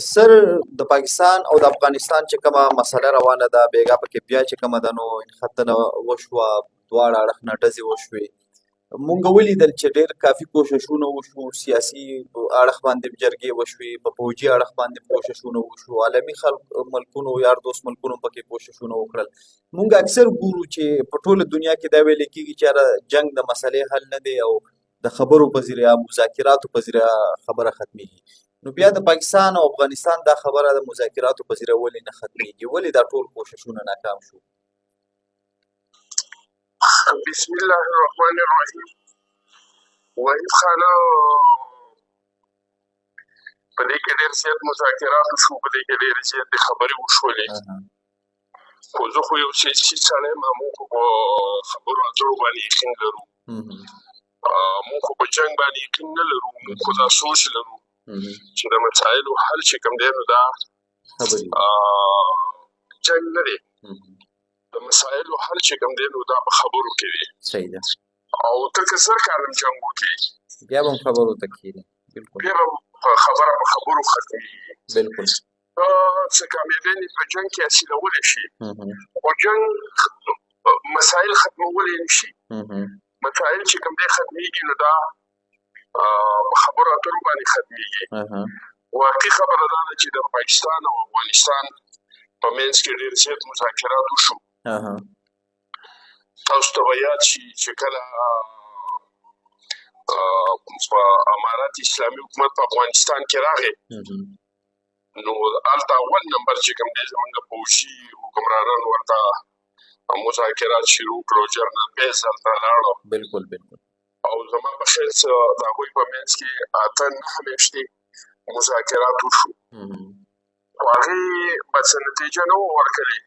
سر د پاکستان او د افغانستان چې کومه مسله روانه ده بیګا پکې بیا چې کومه ده نو ختنه وشوه دواړه اړخ نه ډزې وشوې مونږ ولیدل چې ډېر کافي کوششونه وشو سیاسي اړخ باندې جرګې وشوې په پوځي اړخ باندې کوششونه وشو عالمي خلک ملکونو یار دوست ملکونو پکې کوششونه وکړل مونږ اکثر ګورو چې په ټوله دنیا کې دا ویل کېږي چې یاره جنگ د مسلې حل نه دی او د خبرو په ذریعه مذاکراتو په ذریعه خبره ختمېږي نو بیا د پاکستان او افغانستان دا خبره د مذاکراتو په ذریعه ولې نه ختمېږي ولې دا ټول کوششونه ناکام شو بسم الله الرحمن الرحیم وحید خانه په دې کې ډېر زیات مذاکرات وشو په دې کې ډېرې زیاتې خبرې وشولې خو زه خو یو سیاسي سړی یم موږ خو په خبرو اترو باندې یقین لرو موږ خو په جنګ باندې یقین نه لرو موږ خو دا سوچ لرو چې د مسایلو حل چې کوم دی نو دا جنګ نه دی د مسایلو حل چې کوم دی نو دا په خبرو کې دی صحیح ده او ته که زر کالم جنګ وکړې بیا به هم خبرو ته کښېنې بیا به خبره په خبرو ختمېږي بلکل څه کامیابیانې په جنګ کې حاصلولی شي خو جنګ مسایل ختمولی نه شي مسایل چې کوم دی ختمېږي نو دا په خبرو اترو باندې ختمېږي واقعي خبره دا ده چې د پاکستان او افغانستان په منځ کې ډېر زیات مذاکرات وشو تاسو ته به یاد شي چې کله په امارات اسلامي حکومت په افغانستان کې راغی نو هلته اول نمبر چې کوم دی زموږ پوځي حکمرانان ورته مذاکرات شروع کړو جنرال بیس هلته لاړو بلکل بلکل او زما په خیال څه د هغوی په منځ کې 8-9 میاشتې مذاکرات وشو خو هغې به څه نتیجه نه وه ورکړې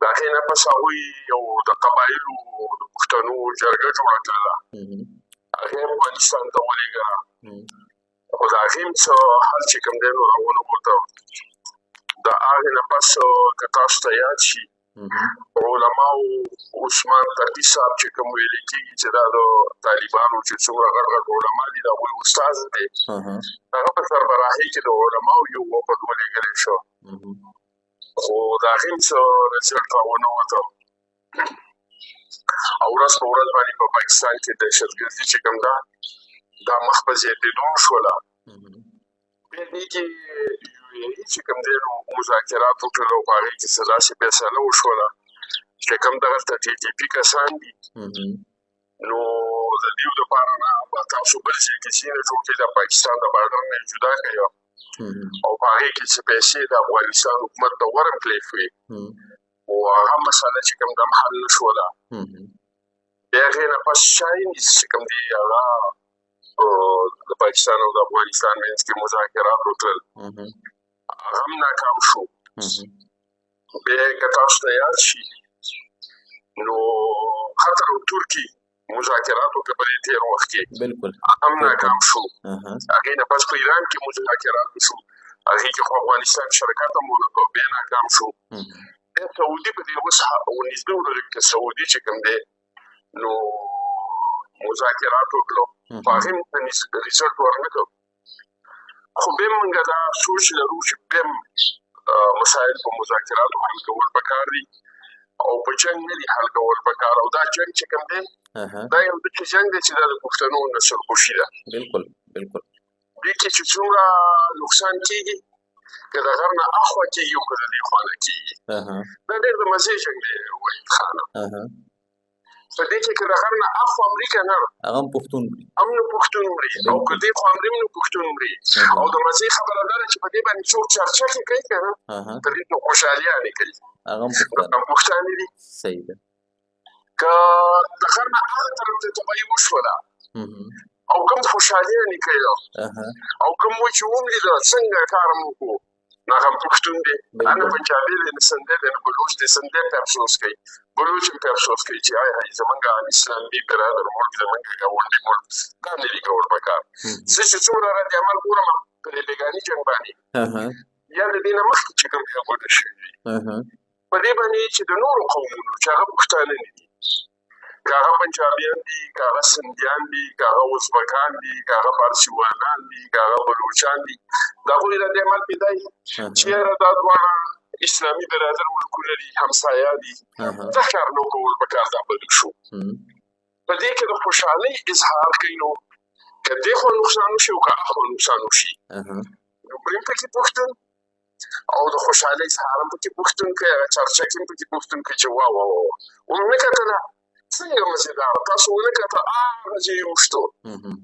د هغې نه پس هغوی یو د قبایلو د پښتنو جرګه جوړه کړله هغې افغانستان ته ولېږله خو د هغې هم څه حل چې کوم دی نو راونه غورځو د هغې نه پس که تاسو ته یاد شي علماو عثمان ترکی صاحب چې کوم ویلې کېږي چې دا د طالبانو چې څومره غټ غټ علما دي د هغوی استاد دی هغه په سربراهۍ کې د علماو یو وفد ولېږلی شو خو د هغې هم څه رزلټ راونه وته او ورځ په ورځ باندې په پاکستان کې دهشتګردي چې کوم ده دا مخ په زیاتېدو شوله بیا دې کې چې کوم دی نو مذاکرات وکړل او په هغې کې څه داسې فیصله وشوله چې کوم دغلته ټي ټي پي کسان دي نو د دې دپاره نه به تاسو بل ځای کې سینه جوړ کړئ د پاکستان د بارډر نه جدا کړئ او په هغې کې څه پیسې د افغانستان حکومت ته ورکړې شوې خو هغه مسله چې کوم ده حل نه شوله بیا هغې نه پس چاینیز چې کوم دي هغه د پاکستان او د افغانستان منځ کې مذاکرات وکړل هغه هم ناکام شو بیا که تاسو ته یاد شي نو قطر او ترکي مذاکرات وکړه په دې تېر وخت کې هم ناکام شو هغې نه پس په ایران کې مذاکرات وشو هغې کې خو افغانستان شرکت هم ونه کړ بیا ناکام شو بیا سعودي په دې اوس نږدې ورځو کې سعودي چې کوم دی نو مذاکرات وکړو خو هغې موږ ته ریزلټ ورنه کړ خو بیا موږ دا سوچ لرو چې بیا مسایل په مذاکراتو حل کول پکار دي او په جنګ نه دي حل کول پکار او دا جنګ چې کوم دی دا یو داسې جنګ دی چې دا د پښتنو نسلکشي ده بلکل بلکل دې کې چې څومره نقصان کېږي که د غر نه اخوا کېږي او که د دې خوا نه کېږي دا ډېر د مزې جنګ دی وحید خانه په دې کې که د غر نه اخوا مري که نه هغه هم پښتون مري هم نه پښتون مري او که دې خوا مري هم نه پښتون مري او د مزې خبره دا ده چې په دې باندې څوک چرچه کې کوي که نه په دې کې خوشحالیانې کوي هغه هم پښتانه دي صحیح ده که د غر نه هغه طرف ته تباهي وشوله او کوم خوشحالیانې کوي او کوم و چې وملیده څنګه کار م وکړو نو هغه هم پښتون دی نه پنجابي دی نه سندی دی نه بلوچ دی سندی پې افسوس کوي بلوچ هم پې افسوس کوي چې آی هی زمونږ اسلامي برادر ملک زمونږ ګاونډي ملک دا نه دي کول پکار زه چې څومره رد عمل ګورم په دې بېګاني جنګ باندې یا د دې نه مخکې چې کوم هېوادونه شوي وي په دې باندې چې د نورو قومونو چې هغه پښتانه نه دي که هغه پنجابیان دي، که هغه سندیان دي، که هغه ازبکان دي، که هغه فارسیوانان دي، که هغه بلوچان دي، د هغوی د دې عمل پیدا وي چې یاره دا دواړه اسلامي برادر ملکونه دي، همسایه دي، دا کار نه کول پکار، دا بدل شو. په دې کې د خوشحالۍ اظهار کوي، نو که دې خوا نقصان وشي او که هغه خوا نقصان وشي، نو بریم پکې پوښتن او د خوشحالۍ اظهار هم پکې پوښتن کوي، هغه چرچه کې هم پکې پوښتن کوي چې وا وا وا ونه کتله څنګه مزېداره، تاسو ونه کتل هغه چې یې وشتو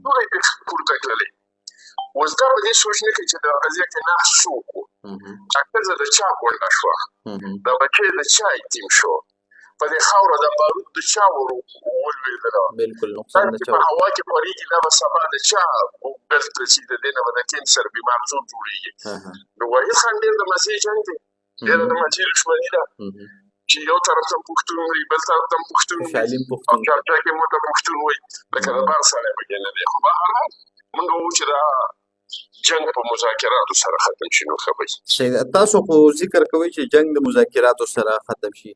ټوله یې پورته کړلې. اوس دا په دې سوچ نه کوي چې د قضیه کې نقص څوک و، دا ښځه د چا کونډه شوه، دا بچی د چا یتیم شو، په دې خاوره د بارود د چا ولوېدله، دا چې په هوا کې خورېږي دا به سبا د چا بېرته چې د دې نه به د کینسر بیمار څوک جوړېږي. نو وحید خان ډېر د مزې جنګ دی، ډېره د مزې دښمني ده چې یو طرف ته پښتون وایي بل طرف ته پښتون وایي او چارچا کې مو ته پښتون وایي لکه د بار سړی پکې نه دی. خو بهرحال موږ وو چې دا جنګ په مذاکراتو سره ختم شي. نو خبرې تاسو خو ذکر کوئ چې جنګ د مذاکراتو سره ختم شي،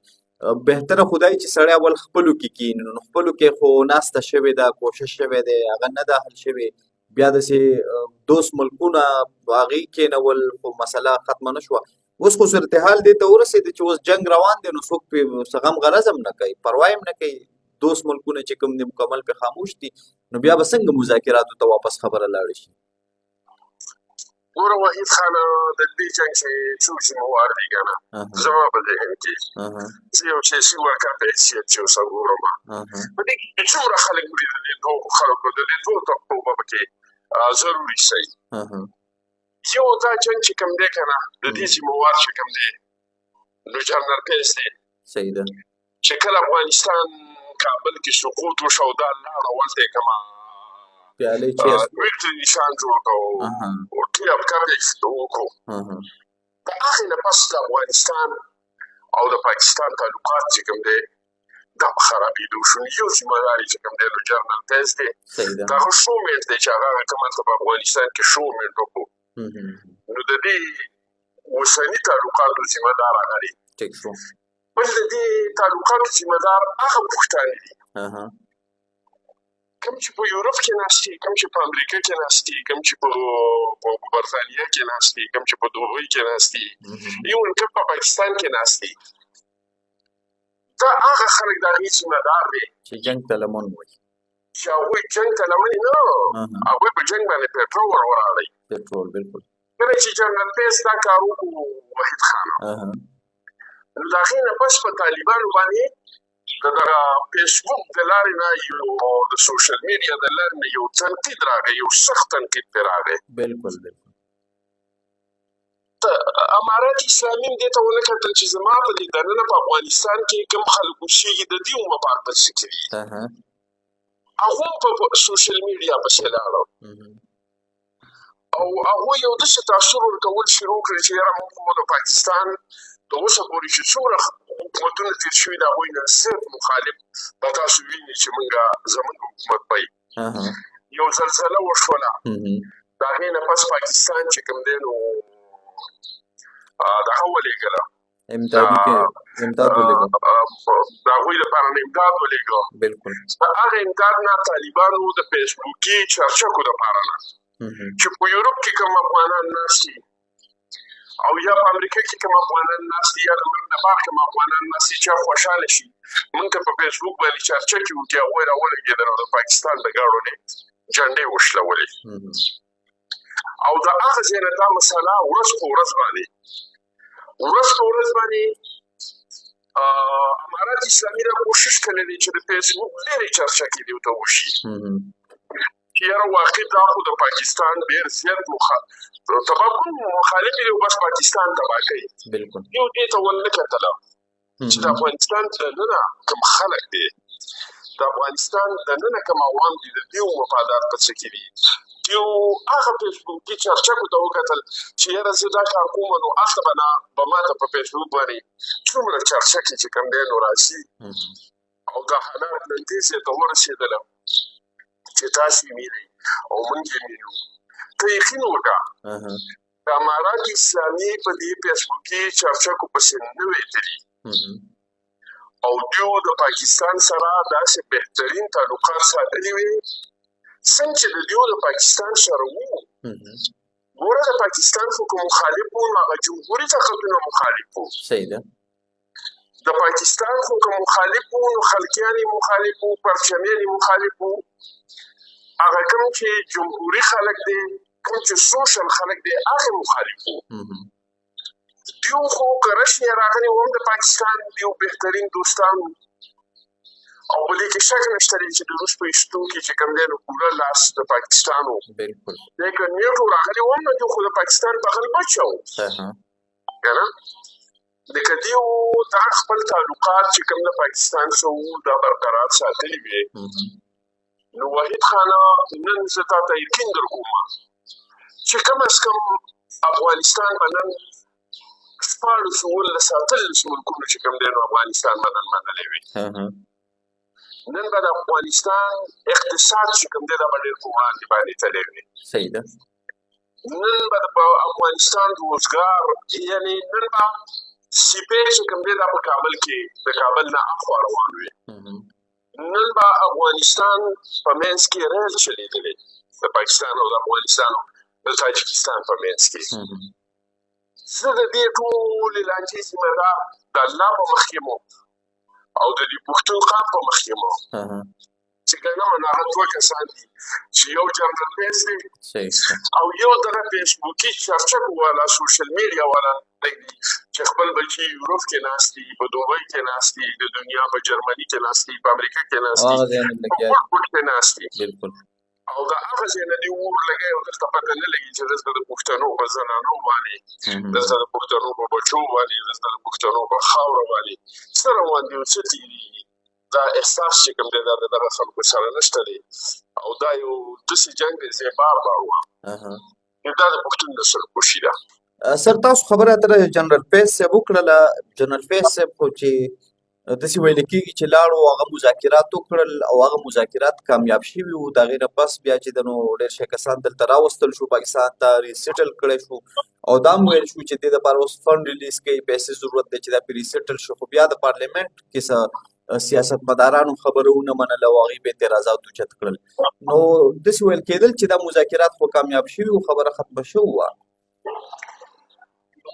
بهتره خدای چې سړی اول خپلو کې کښېني، نو خپلو کې خو ناسته شوې ده، کوشش شوی دی، هغه نه ده حل شوې، بیا داسې دوست ملکونه هغې کېنول خو مسله ختمه نه شوه. اوس خو صورتحال دې ته ورسېده چې اوس جنګ روان دی، نو څوک پرې څه غم غرض هم نه کوي، پروا هم نه کوي، دوست ملکونه چې کوم دي مکمل پرې خاموش دي، نو بیا به څنګه مذاکراتو ته واپس خبره لاړه شي؟ ګوره وحید خان، د دې جنګ چې څو ذمهوار دي که نه، زما په ذهن کې زه یو سیاسي ورکر په حیثیت چې اوسه ګورم، په دې کې څومره خلک مري د دې دوو خلکو د دې دوو طبقو به پکې ضروري صحیح. یو دا جنګ چې کوم دی که نه، د دې ذمهوار چې کوم دی نو جنرال پیس دی، صحیح ده، چې کله افغانستان کابل کې سقوط وشو دا لاړه ولته یې کومه ویکټري نشان جوړ کړو او ټي افکار یې وکړو. د هغې نه پس د افغانستان او د پاکستان تعلقات چې کوم دی دا په خرابېدو شو. یو ذمهدار چې کوم دی نو جنرال پیس دی، دا هغه شومېنټ دی چې هغه کوم هلته په افغانستان کې شومېنټ وکړو، نو د دې اوسني تعلقاتو ذمهدار هغه دی. بل د دې تعلقاتو ذمهدار هغه پښتانه دي کوم چې په یورپ کې ناست دي، کوم چې په امریکا کې ناست دي، کوم چې په برطانیه کې ناست دي، کوم چې په دوبۍ کې ناست دي، ایون که په پاکستان کې ناست دي. دا هغه خلک د هغې ذمهدار دی چې جنګ ته لمن وایي، چې هغوی جنګ ته لمن نه، هغوی په جنګ باندې پېټرول ور وراړئ. پېټرول بالکل. کله چې جنرال پیس دا کار وکړو وحید خان، نو د هغې نه پس په طالبانو باندې د دغه فیسبوک د لارې نه یو د سوشل میډیا د لارې نه یو تنقید راغی، یو سخت تنقید پرې راغی. بالکل بالکل. امارات اسلامي هم دې ته ونه کتل چې زما په دې دننه په افغانستان کې کوم خلک اوسېږي د دې مفاد په څه کوي، هغه هم په سوشل میډیا پسې لاړل او هغوی یو داسې تاثر ورکول شروع کړي چې یاره موږ خو د پاکستان د اوسه پورې چې څومره حکومتونه تېر شوي د هغوی نه صرف مخالف به تاسو وینئ چې موږ زموږ حکومت پی یو زلزله وشوله، د هغې نه پس پاکستان چې کوم دی نو دغه ولېږله، امداد ولېږه، د هغوی لپاره نه امداد ولېږه. بالکل. د هغه امداد نه طالبانو د فیسبوکي چرچکو دپاره نه چې په یورپ کې کوم افغانان ناست دي او یا په امریکا کې کوم افغانان ناست دي یا د ملک نه بهر کوم افغانان ناست دي چې خوشحاله شي موږ ته په فیسبوک باندې چرچکې وکړي، هغوی راولګېدل او د پاکستان د ګاډو نه جنډې وشلولې او د هغه ځای نه دا مسله ورځ په ورځ باندې امارات اسلامي را کوشش کړی دی چې د فیسبوک ډېرې چرچکې دې ورته وشي چې یاره واقع دا خو د پاکستان ډېر زیات تباه کوم مخالف دی او بس پاکستان تباه کوي. یو دې ته ونه کتله چې د افغانستان دننه کوم خلک دی، د افغانستان دننه کوم عوام دي، د دې مفادات په څه کې دي. یو هغه فیسبوکي چرچکو ته وکتل چې یاره زه دا کار کوم نو هلته به ماته په فیسبوک باندې څومره چرچکې چې کوم دی نو راځي او دا حالات نن دې ځای ته ورسېدله چې تاسې وینئ او موږ یې وینو. ته یقین وکړه د امارات اسلامي په دې فیسبوکي چرچکو پسې نه وې تلي او دیو د پاکستان سره داسې بهترین تعلقات ساتلي وي څنګه چې د دیو د پاکستان سره وو. ګوره د پاکستان خو که مخالف وو نو هغه جمهوري طاقتونه مخالف وو. صحیح ده. د پاکستان خو که مخالف وو نو خلقیان یې مخالف وو، پرچمیان یې مخالف وو. هغه کوم چې جمهوري خلک دی، کوم چې سوشل خلک دی، هغه مخالف وو. دیو خو که رسمي راغلي وو هم د پاکستان دیو بهترین دوستان وو او په دې کې شک نشته دی چې د روس په ایستو کې چې کوم دی نو پوره لاس د پاکستان وو. بالکل. دی که نیټو راغلي وو هم نو دیو خو د پاکستان بغل بچه وو که نه. لکه دیو دغه خپل تعلقات چې کوم د پاکستان سره وو دا برقرار ساتلي وي. نو وحید خانه نن زه تا ته یقین در کوم چې کم از کم افغانستان به نن 14 ملکونو چې کوم دی نو افغانستان به نن منلی وي. نن به د افغانستان اقتصاد چې کوم دی دا به ډېر په وړاندې باندې تللی وي. صحیح ده. نن به د افغانستان روزګار یعنې نن به سیپې چې کوم دی دا په کابل کې د کابل نه اخوا روان وي. نن به افغانستان په منځ کې ریل چلېدلی د پاکستان او د افغانستان او د تاجکستان په منځ کې. زه د دې ټولې لانجې ذمه دار د الله په مخ کې مو او د دې پښتون قام په مخ کې مو چې که نه من هغه 2 کسان دي چې یو جنرال بیس دی او یو دغه فیسبوکي چرچک والا سوشل میډیا والا دی چې خپل بچي یوروپ کې ناست دي، په دوبۍ کې ناست دي، د دنیا په جرمني کې ناست دي، په امریکا کې ناست دي، په پټ کې ناست دي. او د هغه ځای نه دې اور لګی او دلته پته نه لګي چې دلته د پښتنو په زنانو باندې، دلته د پښتنو په بچو باندې، دلته د پښتنو په خاوره باندې څه روان دي او څه تېرېږي. دا احساس چې کوم دی دا د دغه خلکو سره نشته دی او دا یو داسې جنګ دی زه بار بار وایم نو دا د پښتون نسل خوشي ده. سر تاسو خبره اتره جنرال فیض صاحب وکړله. جنرال فیض صاحب خو چې داسې ویل کېږي چې لاړو هغه مذاکرات وکړل او هغه مذاکرات کامیاب شوي وو. د هغې نه پس بیا چې د نو ډېر شي کسان دلته راوستل شو، پاکستان ته ریسیټل کړی شو او دا هم ویل شو چې دې دپاره اوس فنډ ریلیز کوي، پیسې ضرورت دی چې دا پرې ریسیټل شو. خو بیا د پارلیمنټ کې څه سیاستمدارانو خبره ونه منله او هغوی به اعتراضات اوچت کړل. نو داسې ویل کېدل چې دا مذاکرات خو کامیاب شوي وو، خبره ختمه شوې وه.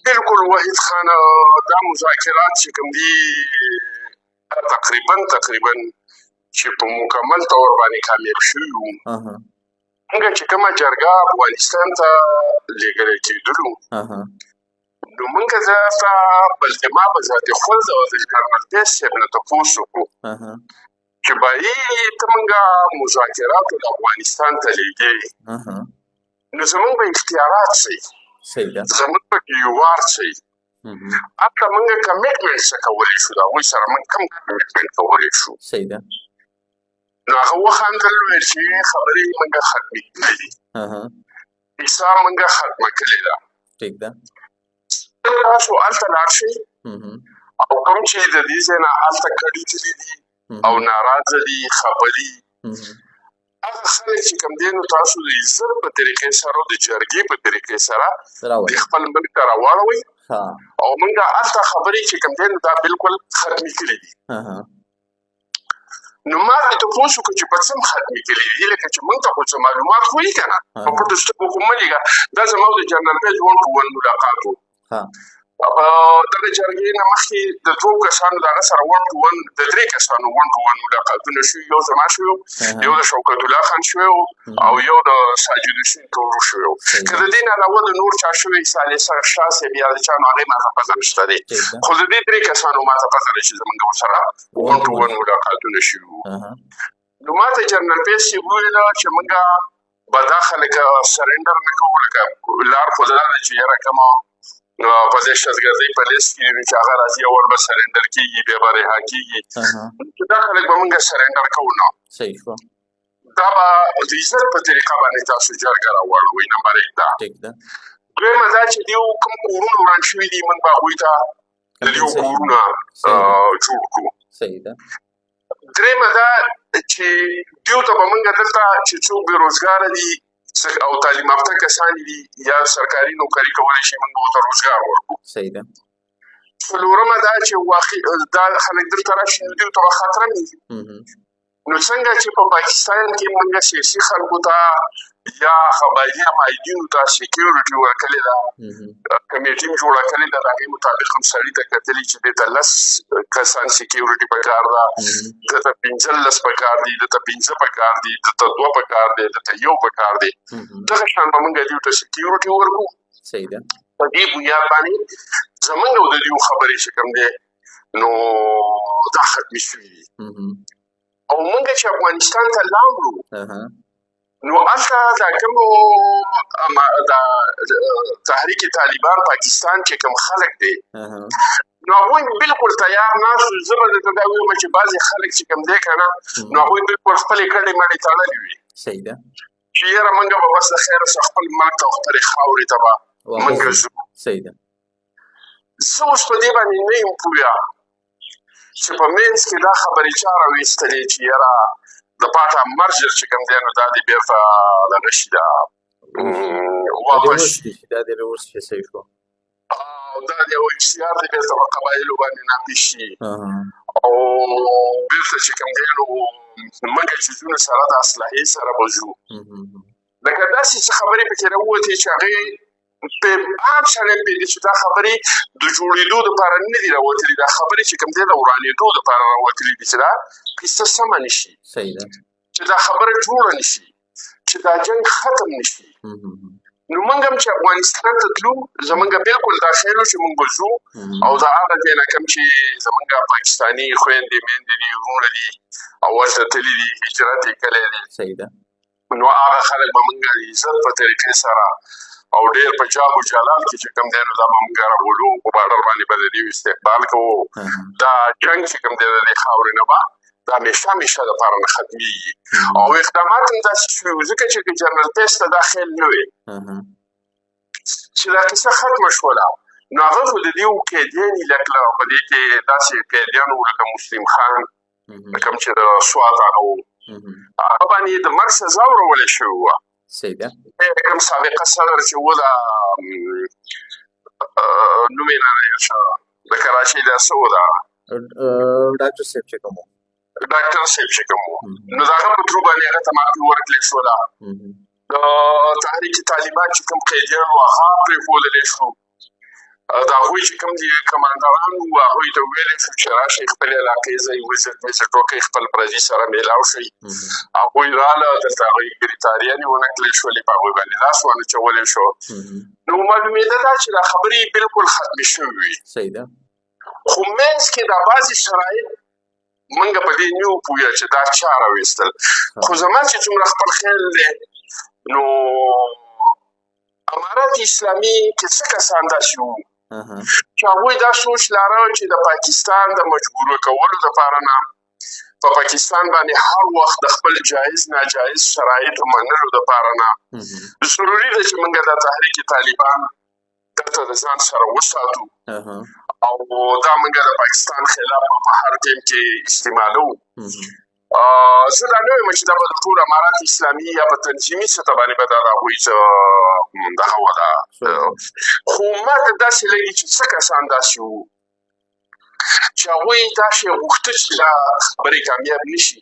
بالکل وحید خان، دا مذاکرات چې کوم دي تقریبا چې په مکمل طور باندې کامیاب شوي وو. موږ چې کومه جرګه افغانستان ته لېږلی کېدلو نو موږ ځکه بلکې ما به ذاتي خود او د جنرال فیض صاحب نه تپوس وکړو چې بایي ته موږ مذاکراتو د افغانستان ته لېږې نو زموږ به اختیارات څه زموږ پکې یووار څه هلته موږ کمیټمنټ څه کولی شو، د هغوی سره موږ کوم کمیټمنټ کولی شو. نو هغه وخندل ویل چې خبرې موږ ختمې کړې دي، کیسه موږ ختمه کړې ده. تاسو هلته لاړ شئ او کوم چې د دې ځای نه هلته کډې تللي دي او ناراضه دي، خفه دي، هغه خلک چې کوم دی نو تاسو د عزت په طریقې سره د جرګې په طریقې سره د خپل ملک ته راواړوئ او موږ هلته خبرې چې کوم دی نو دا بالکل ختمې کړي دي. نو ما دې تپوس وکړو چې په څه ختمې کړي دي، لکه چې موږ ته خو څه معلومات خو یې که نه په پټو سترګو خو مه لېږه. دا زما د جنرال فیض ون ټو ون ملاقات و. دغه جرګې نه مخکې د 2 کسانو د هغه سره ون ټو ون د 3 کسانو ون ټو ون ملاقاتونه شوي. یو زما شوی و، یو د شوکت الله خان شوی و او یو د ساجد حسین تورو شوی و. که د دې نه علاوه د نور چا شوی صالح شاه صاحب یا د چا نو هغې ما ته پته نشته دی، خو د دې 3 کسانو ما ته پته ده چې زموږ ورسره ون ټو ون ملاقاتونه شوي وو. نو ما ته جنرال فیض صاحب وویله چې موږ به دا خلک سرنډر نه کوو، لکه لار خو دا ده چې یاره کومه په دې شتګردۍ په لیست کې چې هغه راځي اول به سرنډر کېږي بیا به رها کېږي، چې دا خلک به موږ سرنډر کوو نه. دا به د عزت په طریقه باندې تاسو جرګه راواړوئ. نمبر 1 دا. دویمه دا چې دیو کوم کورونه وران شوي دي موږ به هغوی ته د دیو کورونه جوړ کړو. دریمه دا چې دیو ته به موږ دلته چې څوک بېروزګاره دي او تعلیم یافته کسان دي یا سرکاري نوکري کولی شي موږ ورته روزګار ورکړو. څلورمه دا چې دا خلک دلته راشي نو دوی ته به خطره نه وي. نو څنګه چې په پاکستان کې موږ سیاسي خلکو ته یا قبایلي معاهدینو ته سیکیورټي ورکړې ده، کمیټې مې جوړه کړې ده، د هغې مطابق هم سړي ته کتلي چې دې ته 10 کسان سیکیورټي پکار ده، ده ته 15 پکار دي، ده ته 5 پکار دي، ده ته 2 پکار دي، ده ته 1 پکار دي. دغه شان به موږ دوی ته سیکیورټي ورکړو. صحیح ده. په دې بنیاد باندې زموږ او د دوی خبرې چې کوم دی نو دا ختمې شوي دي. او موږ چې افغانستان ته لاړو نو هلته دا کوم تحریک طالبان پاکستان کې کوم خلک دی نو هغوی بالکل تیار ناست وو. زه به درته دا ووایم چې بعضې خلک چې کوم دی که نه نو هغوی بالکل خپلې کډې مډې تړلې وي. صحیح ده. چې یاره موږ به بس د خیره څخه خپل ملک ته او خپلې خاورې ته به موږ ځو. صحیح ده. زه اوس په دې باندې نه یم پوهه چې په منځ کې دا خبرې چا راویستلې چې یاره د پاټه مرجر چې کوم دی نو دا دې بېرته دغه شي دا واپس شي. دا دې روس چې صحیح شو او دا د یو اختیار دی بېرته په قبایلو باندې نافظ شي او بېرته چې کوم دی نو موږ چې ځو نو سره د اصلاحي سره به ځو. لکه داسې څه خبرې پکې راووتې چې هغې په عام سړی پوهېږي چې دا خبرې د جوړېدو دپاره نه دي راوتلي، دا خبرې چې کوم دی د ورانېدو دپاره راوتلي دي چې دا قصه سمه نه شي، صحیح ده، چې دا خبره جوړه نه شي، چې دا جنګ ختم نه شي. نو موږ هم چې افغانستان ته تلو زموږ بالکل دا خیال و چې موږ به ځو او د هغه ځای نه کوم چې زموږ پاکستاني خویندې میندې دي وروڼه دي او ورته تللي دي هجرت یې کړی دی، صحیح ده، نو هغه خلک به موږ د عزت په طریقې سره او ډېر په جاه و جلال کې چې کوم دی نو دا به موږ راولو، په بارډر باندې به د دې استقبال کوو. دا جنګ چې کوم دی د دې خاورې نه به دا همیشه دپاره نه ختمېږي. او اقدامات هم داسې شوي وو ځکه چې جنرال پیس ته دا خیل نه وی چې دا کیسه ختمه شوله نو هغه خو د دې قیدیان یې لږ له په دې کې داسې قیدیان وو لکه مسلم خان کوم چې د سوات هغه وو هغه باندې د مرګ سزا ورولی شوې وه. صحیح ده. کوم سابقه صدر چې و دا نوم یې رانه هېر شه د کراچۍ دا څه و دا ډاکټر صاحب چې کوم ډاکټر صاحب چې کوم و نو د هغه په ترو باندې هغه ته معافي ورکړل شوله. د تحریک طالبان چې کوم قیدیان وو هغه پرېښودلی شو. د هغوی چې کوم دي کمانډران وو هغوی ته ویلی شو چې راشئ خپلې علاقې ځای وزټ وکړئ، خپل پردي سره میلاو شئ. هغوی راله دلته هغوی ګریتاریانې ونه کړل شولې، په هغوی باندې لاس ونه چولی شو. نو معلومېده دا چې دا خبرې بالکل ختمې شوې وي. صحیح ده. خو منځ کې دا بعضې شرایط موږ په دې نه وو پوهه چې دا چا راویستل. خو زما چې څومره خپل خیال دی نو امارت اسلامي کې څه کسان داسې وو چې هغوی دا سوچ لاره چې د پاکستان د مجبوره کولو دپاره نه په پاکستان باندې هر وخت د خپل جایز ناجایز شرایطو منلو دپاره نه ضروري ده چې موږ دا تحریک طالبان دلته د ځان سره وساتو او دا موږ د پاکستان خلاف په هر ټیم کې استعمالوو. زه دا نه وایم چې دا به د ټول امارات اسلامي یا په تنظیمي سطح باندې به دا د هغوی څه دغه وه خو ما ته داسې لګي چې څه کسان داسې وو چې هغوی دا شی غوښته چې دا خبرې کامیاب نه شي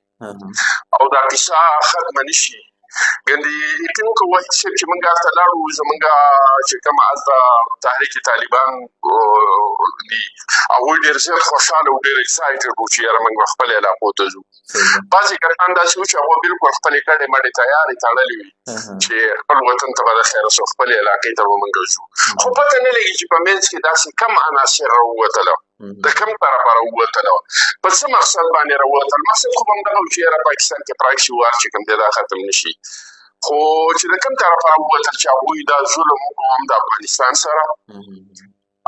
او دا کیسه ختمه نه شي. ګندې یقین وکړه وحید صاحب چې موږ هلته لاړو زموږ چې کوم هلته تحریک طالبان دي هغوی ډېر زیات خوشحاله او ډېر اکسایټډ وو چې یاره موږ به خپلې علاقو ته ځو. بعضې کسان داسې وو چې هغوی بالکل خپلې کډې مډې تیارې تړلې وي چې خپل وطن ته به د خیره سو خپلې علاقې ته به موږ ځو. خو پته نه لګي چې په منځ کې داسې کم عناصر راووتله د کوم طرفه راووتله په څه مقصد باندې راووتل. مقصد خو به همدغه و چې یاره پاکستان کې پراکسي وار چې کوم دی دا ختم نه شي. خو چې د کوم طرفه راووتل چې هغوی دا ظلم وکړو هم د افغانستان سره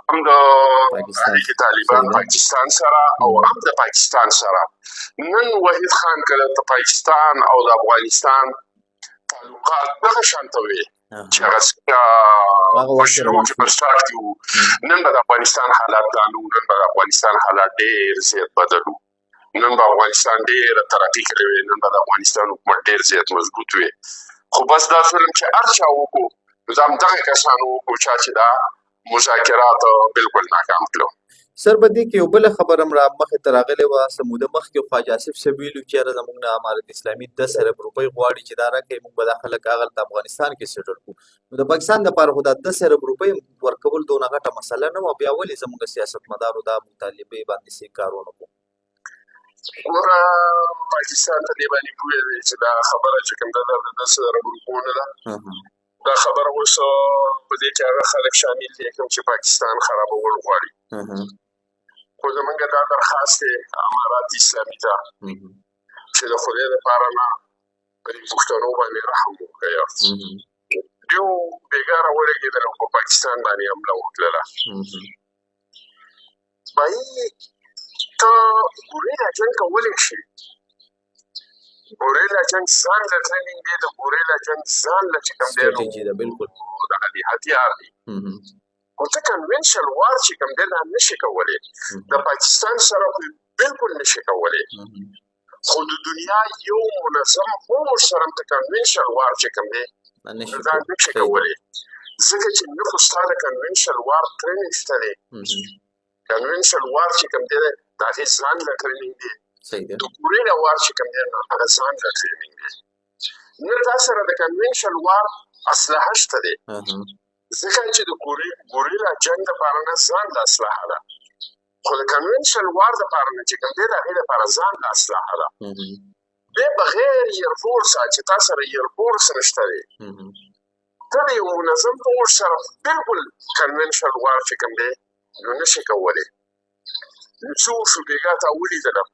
هم د تحریک طالبان پاکستان سره او هم د پاکستان سره. نن وحید خان که د پاکستان او د افغانستان تعلقات دغه شانته وي چې هغه څنګه په شروع کې په سټارټ کې وو نن به د افغانستان حالات دا نه وو. نن به د افغانستان حالات ډېر زیات بدل وو. نن به افغانستان ډېره ترقي کړې وې. نن به د افغانستان حکومت ډېر زیات مضبوط وي. خو بس دا ظلم چې هر چا وکړو نو دا همدغه کسانو وکړو چا چې دا مذاکرات بالکل ناکام کړو. سر په دې کې یو بله خبره هم را مخې ته راغلې وه، څه موده مخکې خواجه آصف صاحب ویلي چې یاره زموږ نه امارت اسلامي 10 ارب روپۍ غواړي چې دا راکړئ، موږ به دا خلک هغلته افغانستان کې سیټل کړو. نو د پاکستان دپاره خو دا 10 ارب روپۍ ورکول دونه غټه مسله نه وه، بیا ولې زموږ سیاستمدارو دا مطالبې باندې سې کار ونه کړو؟ ګوره پاکستان ته دې باندې پوهېږي چې دا خبره چې کوم ده د 10 ارب روپو نه ده. دا خبره اوس په دې کې هغه خلک شامل دي کوم چې پاکستان خرابول غواړي. خو زمونږ دا درخواست دی امارات اسلامي ته چې د خدای دپاره نه په دې پښتنو باندې رحم وکړئ. دوی بېګاره ولګېدل او په پاکستان باندې حمله وکړله. بهي ته ګوریلا جنګ کولی شي. ګوریلا جنګ ځان له ټریننګ دی، د ګوریلا جنګ ځان له چې کوم دی نو دغه دی هتیار دی. خو ته کنونشل وار چې کوم دی دا نشي کولی، د پاکستان سره بالکل نشي کولی. خو د دنیا یو منظم قوم سره ته کنونشل وار چې کوم دی دا نشي کولی، ځکه چې نه خو ستا د کنونشل وار ټریننګ شته دی. کنونشل وار چې کوم دی د هغې ځان له ټریننګ دی. د ګوریلا وار چې کوم دی نو هغه ځان له ټریننګ دی. نه تا سره د کنونشل وار اسلحه شته دی، ځکه چې د ګوریلا جنګ دپاره نه ځان له اسلحه ده، خو د کنونشل وار دپاره نه چې کوم دی د هغې دپاره ځان له اسلحه ده. بیا بغیر ایرفورسه چې تا سره ایرفورس نشته دی، ته د یو منظم پوځ سره بالکل کنونشل وار چې کوم دی نو نشي کولی. نو څه وشو بېګا تا ولیدلم،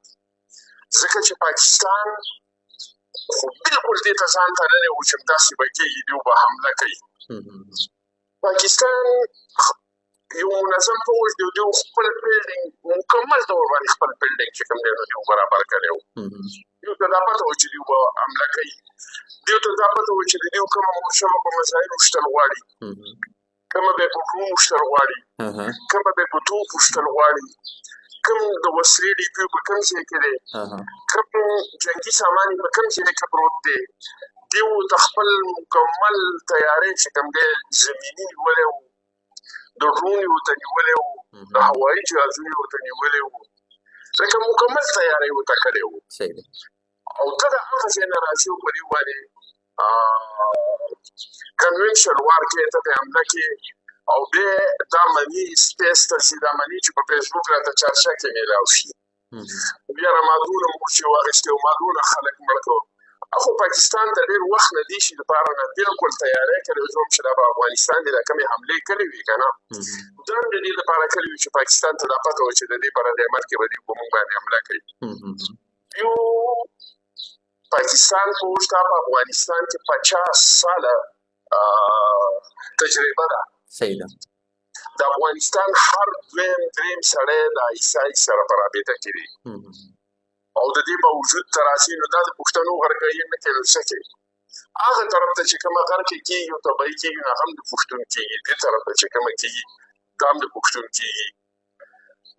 ځکه چې پاکستان خو بالکل دې ته ځان ته ننې و چې داسې به کېږي دوی به حمله کوي. پاکستان یو منظم پوځ دی، دوی خپل بلډینګ مکمل ډول باندې خپل بلډینګ چې کوم دی نو دوی برابر کړی و. دوی ته دا پته و چې دوی به حمله کوي، دوی ته دا پته و چې د دوی کومه مورچه به په مزایلو شتل غواړي، کومه به یې په ډرون شتل غواړي، کومه به یې په توپ شتل غواړي، کوم د وسلې ډیپو په کوم ځای کې دی، کوم جنګي سامان یې په کوم ځای کې پروت دی. دوی د خپل مکمل تیارۍ چې کوم دی زمیني نیولی و، د ډرون یې ورته نیولی و، د هوایي جهازونه یې ورته نیولی و، لکه مکمل تیاری یې ورته کړی و. او ته د هغه ځای نه راځې او په دې باندې کنونشل وار کې ته پرې حمله کې او بیا دا مني سپیس ته ځي، دا مني چې په فیسبوک راته چرچا کې میلاو شي. بیا رمادونه مو چې واخیستې او مالونه خلک مړ کړو. خو پاکستان ته ډېر وخت نه دې شي دپاره نه بلکل تیاری کړی و چې دا به افغانستان دې دا کمې حملې کړې وي که نه، دا هم د دې دپاره کړې وي چې پاکستان ته دا پته وه چې د دې په رد عمل کې به دوی په موږ باندې حمله کوي. یو پاکستان فوج ته په افغانستان کې 50 ساله تجربه ده. د افغانستان هر دویم دریم سړی د عیسائی سره په رابطه کې دی، او د دې باوجود ته راځي نو دا د پښتنو غرقوي نه کېدل څه کوي. هغه طرف ته چې کومه غرقې کېږي او تبعي کېږي نو هغه هم د پښتون کېږي، دې طرف ته چې کومه کېږي دا هم د پښتون کېږي.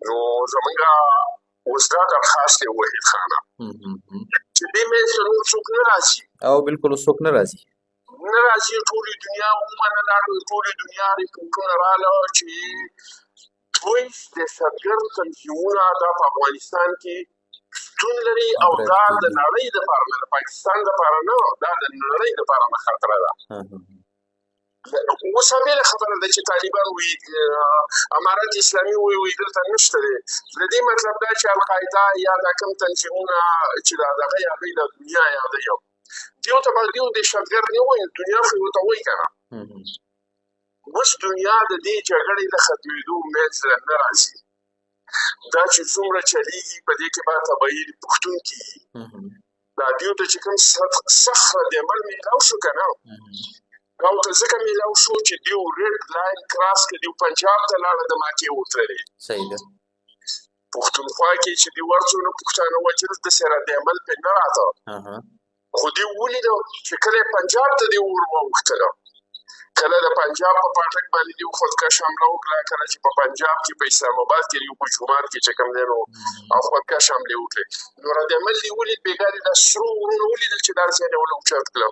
نو زمونږ اوس دا درخواست دی وحید خانه چې دې منځ ته نور څوک نه راځي، او بالکل څوک نه راځي، ټولې دنیا ومنله، ټولې دنیا ریپورټونه راله چې دوی دهشتګرد تنظیمونه دا په افغانستان کې شتون لري او دا د نړۍ دپاره نه، د پاکستان دپاره نه، دا د نړۍ دپاره نه خطره ده. اوس هم بېله خبره ده چې طالبان وایي امارت اسلامي وایي دلته نشته دی. د دې مطلب دا چې القاعده یا دا کوم تنظیمونه چې د هغه هغوی د دنیا یادوي، دیو ته به دیو دهشتګرد نه وایي، دنیا خو یې ورته وایي که نه. اوس دنیا د دې جګړې د ختمېدو منځ ته نه راځي. دا چې څومره چلیږي په دې کې به تبعي د پښتون کېږي. دا دیو ته چې کوم سخت ردعمل میلاو شو که نه، دا ورته ځکه میلاو شو چې دیو ریډ لاین کراس کړه، دیو پنجاب ته لاړه، د مکې وتللې. پښتونخوا کې چې دوی ورڅونه پښتانه وه چې داسې ردعمل پرې نه راته، خو دوی ولیده چې کله یې پنجاب ته دوی ور واوښتله، کله د پنجاب په پاټک باندې دوی خودکش حمله وکړه، کله چې په پنجاب کې په اسلام آباد کې دوی په جومات کې چې کوم دی نو او خودکش حملې وکړې. نو ردعمل دوی ولید، بېګا دې دا سرو غرونه ولیدل چې دا ځای ډول اوچت کړه.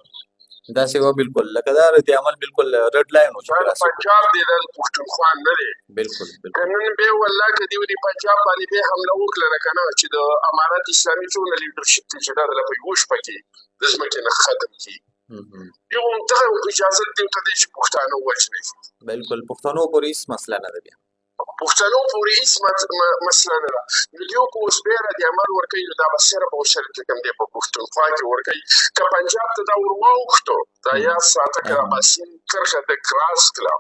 داسې و بالکل لکه دا رد عمل بالکل رد لاین و چې دا د راسي پنجاب دی دا د پښتونخوا نه دی بالکل بالکل که نن بیا والله که دوی د پنجاب باندې بیا حمله وکړله که نه چې د امارت اسلامي څومره لیډرشپ دی چې دا د په یوه شپه کې د ځمکې نه ختم کړي یو همدغه اجازت دی ورته دی چې پښتانه ووژني بالکل پښتنو پورې هېڅ مسله نه ده بیا پښتنو پورې هېڅ مسله نه ده نو دوی که اوس بیا رد عمل ورکوي نو دا به صرف او صرف چې کوم دی په پښتونخوا کې ورکوي که پنجاب ته دا ور واوښتو دا یاد ساته که اباسین کرښه د کراس کړه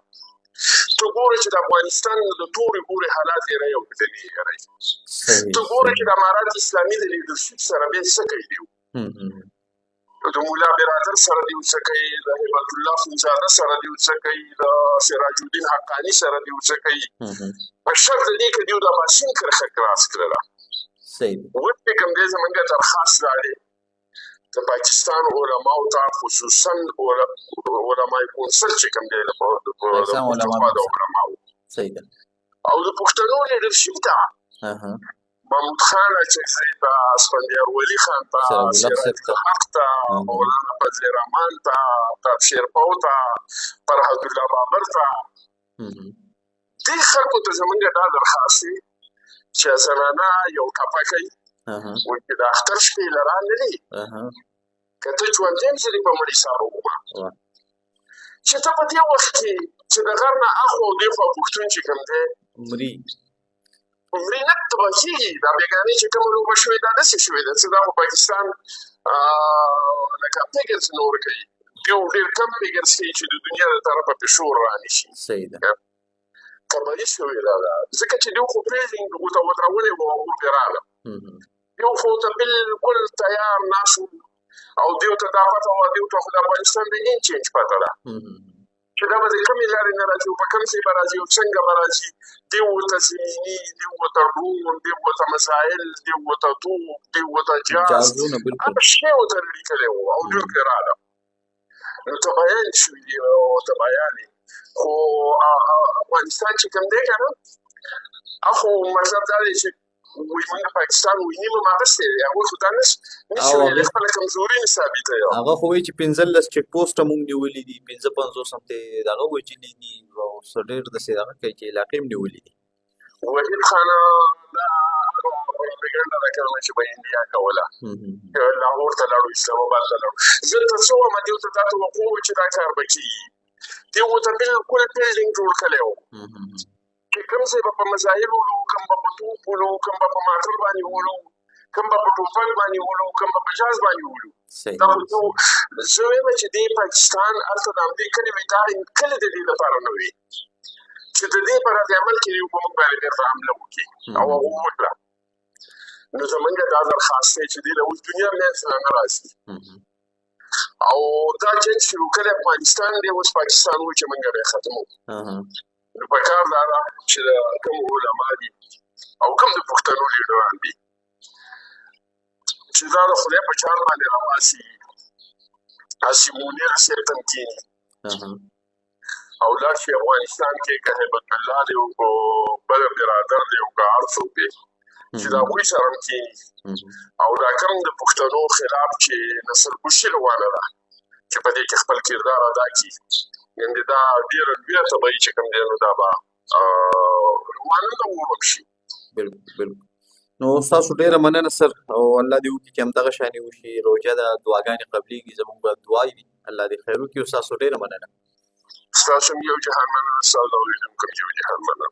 ته ګوره چې د افغانستان د تورې ګورې حالات یې یو بدلې یری ته ګوره چې د امارت اسلامي د لیډرشپ سره بیا څه کوي دوی د مولا برادر سره دی څه کوي د هیبت الله خونزاده سره دی څه کوي د سراج الدین حقاني سره دی څه کوي په شرط دی چې دوی د اباسین کرښه کراس کړله اوس چې کوم دی زمونږ درخواست دا دی د پاکستان علماو ته خصوصا علمای کونسل چې کوم دی د علماو او د پښتنو لیډرشپ ته محمود خان اچکزی ته اسفندیار ولی خان ته سراج الحق ته مولانا فضل الرحمن ته تبشیر پو ته فرحت الله بابر ته دې خلکو ته زمونږ دا درخواست دی چې زنانه یو ټپه کوي وایي چې د اختر شپې له را نه دي که ته ژوندی یم زه دې په مړ حساب وګورم چې ته په دې وخت کې چې د غر نه اخوا او دېخوا پښتون چې کوم دی مري نه تباه کېږي دا بېګانۍ چې کومه لوبه شوې دا داسې شوې ده څه دا خو پاکستان لکه پیګرز نه ورکوي یو ډېر کم پیګرز کوي چې د دنیا د طرفه پې شور رانشي تباهي شوې ده ځکه چې دوی خو پرېږدي ورته ودرولې وه او پرې راغله یو خو ورته بلکل تیار ناست او دوی ته دا پته وه دوی ته خو د افغانستان د انچ پته ده چې دا به د کومې لارې نه راځي او په کوم ځای به راځي او څنګه به راځي دوی ورته زمیني دوی ورته ډرون دوی ورته مسایل دوی ورته توپ دوی ورته جاز هر شی ورته لیکلی وو او دوی پرې راغله نو تبایان شوي دي او تبایان خو افغانستان چې کوم دی که نه اخو مطلب دا دی چې وایي موږ پاکستان وایي نیمه ماغستی دی هغوی خو دا نشي ویلی خپله کمزوري نه ثابتوي هغه خو وایي چې 15 چیک پوسټه موږ نیولي دي 15-50 همدې دغه وژلي دي او څه ډېر داسې دغه کوي چې علاقې هم نیولي دي وحید خانه دا پروپاګنډه ده کومه چې به انډیا کوله لاهور ته لاړو اسلام آباد ته لاړو زه ته څه وم دوی ته دا توقع وه چې دا کار به کېږي دوی ورته بلکل بلډینګ جوړ کړی و چې کوم ځای به په مزایل ولو کوم به په توپ ولو کوم به په ماټر باندې ولو کوم به په ټوپک باندې ولو کوم به په جاز باندې ولو دا خو زه وایم چې دې پاکستان هلته د همدې کلمې دا کله د دې لپاره نه وي چې د دې په رد عمل کې یو په موږ باندې بېرته حمله وکړي او هغه وکړه نو زمونږ دا درخواست دی چې دې له اوس دنیا منځ نه نه راځي او دا جنګ شروع کړی افغانستان دی اوس پاکستان وایي چې موږ به یې ختموو نو پکار دا ده چې د کوم علما دي او کوم د پښتنو لیډران دي چې دا د خدای په چار باندې راواسي هسې منیر صاحب ته هم کښېني او لاړ شي افغانستان کې که هیبت الله دی او که بل برادر دی او که هر څوک دی چې د هغوی سره هم کښېني او دا کوم د پښتنو خلاف چې نسلکشي روانه ده چې په دې کې خپل کردار ادا کړي یعنې دا ډېره لویه تباهي چې کوم دی نو دا به روانه ته ووړل شي بالکل نو ستاسو ډېره مننه سر او الله دې وکړي چې همدغه شانې وشي روژه ده دعاګانې قبلېږي زموږ به دعا وي الله دې خیر وکړي او ستاسو ډېره مننه ستاسو هم یو جهان مننه ستاسو د اورېدونکو هم یو جهان مننه